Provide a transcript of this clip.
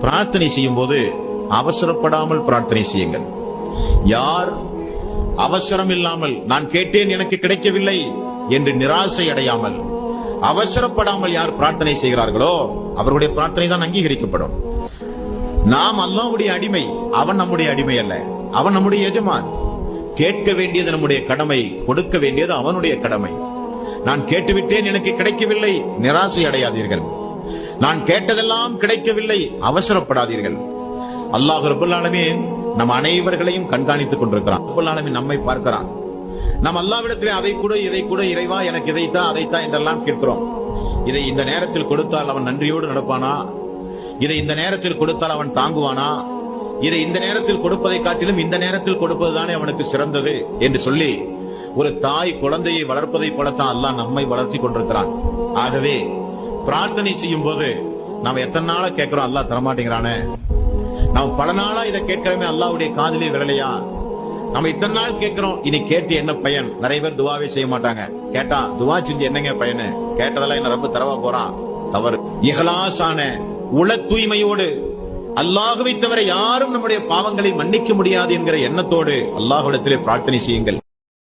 பிரார்த்தனை செய்யும் போது அவசரப்படாமல் பிரார்த்தனை செய்யுங்கள். யார் அவசரம் இல்லாமல் நான் கேட்டேன் எனக்கு கிடைக்கவில்லை என்று நிராசை அடையாமல் அவசரப்படாமல் யார் பிரார்த்தனை செய்கிறார்களோ அவருடைய பிரார்த்தனை தான் அங்கீகரிக்கப்படும். நாம் அல்லாஹ்வுடைய அடிமை, அவன் நம்முடைய அடிமை அல்ல, அவன் நம்முடைய எஜமான். கேட்க வேண்டியது நம்முடைய கடமை, கொடுக்க வேண்டியது அவனுடைய கடமை. நான் கேட்டுவிட்டேன் எனக்கு கிடைக்கவில்லை, நிராசை அடையாதீர்கள். நான் கேட்டதெல்லாம் கிடைக்கவில்லை, அவசரப்படாதீர்கள். அல்லாஹ் ரப்பல் ஆலமீன் நம் அனைவர்களையும் கண்காணித்துக் கொண்டிருக்கிறான். ரப்பல் ஆலமீன் நம்மை பார்க்கிறான். நாம் அல்லாஹ்விடத்திலே அதை கூட இதை கூட இறைவா எனக்கு இதைத்தான் அதைத்தான் என்றெல்லாம் கேட்கிறோம். இதை இந்த நேரத்தில் கொடுத்தால் அவன் நன்றியோடு நடப்பானா? இதை இந்த நேரத்தில் கொடுத்தால் அவன் தாங்குவானா? இதை இந்த நேரத்தில் கொடுப்பதை காட்டிலும் இந்த நேரத்தில் கொடுப்பதுதானே அவனுக்கு சிறந்தது என்று சொல்லி ஒரு தாய் குழந்தையை வளர்ப்பதை போலத்தான் அல்லாஹ் நம்மை வளர்த்தி கொண்டிருக்கிறான். ஆகவே பிரார்த்தனை செய்யும் போது நாம் எத்தனை நாளா கேட்கிறோம், அல்லாஹ் தரமாட்டேங்கிறானே. நாம் பல நாளா இதை கேட்கிறோமே, அல்லாஹ்வுடைய காதிலே விழலையா? நம்ம இத்தனை நாள் கேட்கிறோம், இனி கேட்டு என்ன பயன்? நிறைய பேர் துவாவே செய்ய மாட்டாங்க. கேட்டா துவா செஞ்சு என்னங்க பயனு? கேட்டதெல்லாம் என்ன ரப்பு தரவா போறான்? தவறு. இஹ்லாஸான உள தூய்மையோடு அல்லாஹ்வை தவிர யாரும் நம்முடைய பாவங்களை மன்னிக்க முடியாது என்கிற எண்ணத்தோடு அல்லாஹ்விடத்திலே பிரார்த்தனை செய்யுங்கள்.